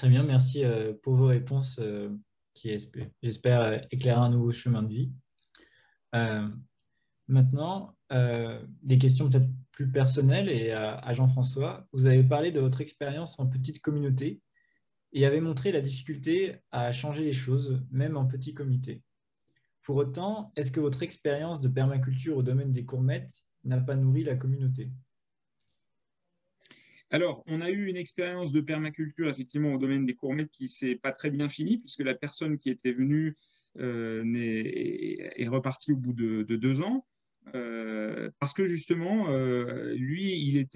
Très bien, merci pour vos réponses qui, j'espère, éclairent un nouveau chemin de vie. Euh, Maintenant, des questions peut-être plus personnelles et à Jean-François. Vous avez parlé de votre expérience en petite communauté et avez montré la difficulté à changer les choses, même en petit comité. Pour autant, est-ce que votre expérience de permaculture au domaine des courmettes n'a pas nourri la communauté? Alors, on a eu une expérience de permaculture, effectivement, au domaine des courmettes qui s'est pas très bien finie, puisque la personne qui était venue est repartie au bout de 2 ans. Parce que justement, lui,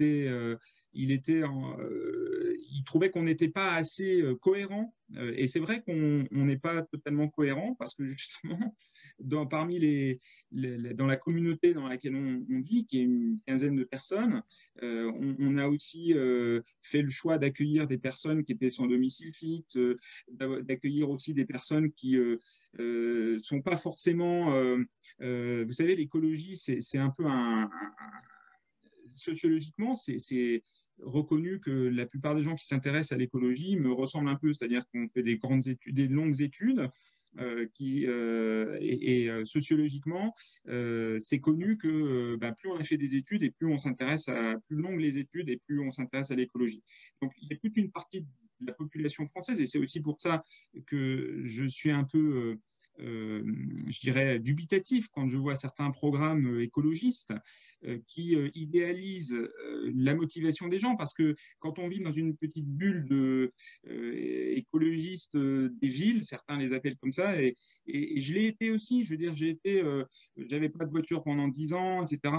il trouvait qu'on n'était pas assez cohérent. Et c'est vrai qu'on n'est pas totalement cohérent parce que justement, parmi dans la communauté dans laquelle on vit, qui est une quinzaine de personnes, on a aussi fait le choix d'accueillir des personnes qui étaient sans domicile fixe, d'accueillir aussi des personnes qui sont pas forcément. Vous savez, l'écologie, c'est un peu sociologiquement, c'est reconnu que la plupart des gens qui s'intéressent à l'écologie me ressemblent un peu, c'est-à-dire qu'on fait des grandes études, des longues études. Sociologiquement, c'est connu que plus on a fait des études et plus on s'intéresse plus longues les études et plus on s'intéresse à l'écologie. Donc il y a toute une partie de la population française et c'est aussi pour ça que je suis un peu je dirais, dubitatif quand je vois certains programmes écologistes qui idéalisent la motivation des gens, parce que quand on vit dans une petite bulle écologiste des villes, certains les appellent comme ça, et je l'ai été aussi, je veux dire, j'avais pas de voiture pendant 10 ans, etc.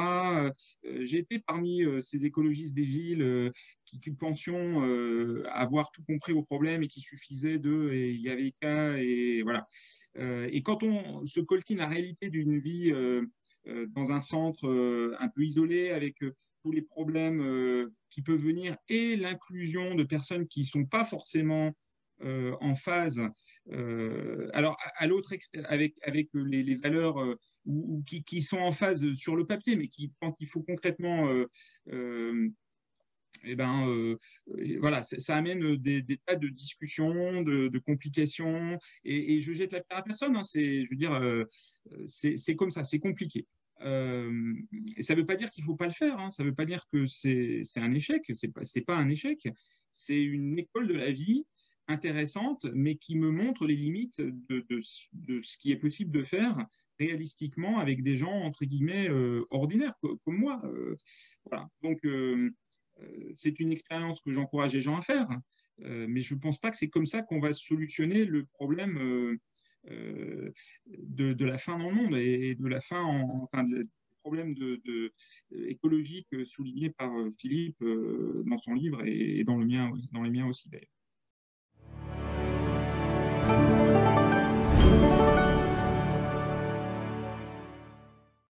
J'ai été parmi ces écologistes des villes qui pensions avoir tout compris au problème et qui suffisait d'eux, et il y avait qu'à, et voilà. Et quand on se coltine la réalité d'une vie dans un centre un peu isolé avec tous les problèmes qui peuvent venir et l'inclusion de personnes qui ne sont pas forcément en phase, alors à l'autre avec les valeurs qui sont en phase sur le papier, mais qui, quand il faut concrètement eh ben, voilà, ça amène des tas de discussions, de complications, et je jette la pierre à personne. Hein, je veux dire, c'est comme ça, c'est compliqué. Et ça ne veut pas dire qu'il ne faut pas le faire. Hein, ça ne veut pas dire que c'est un échec. C'est pas un échec. C'est une école de la vie intéressante, mais qui me montre les limites de ce qui est possible de faire réalistiquement avec des gens entre guillemets ordinaires comme moi. Voilà. Donc c'est une expérience que j'encourage les gens à faire, mais je ne pense pas que c'est comme ça qu'on va solutionner le problème de la faim dans le monde et de la faim, enfin, du problème écologique souligné par Philippe dans son livre et dans les miens aussi d'ailleurs.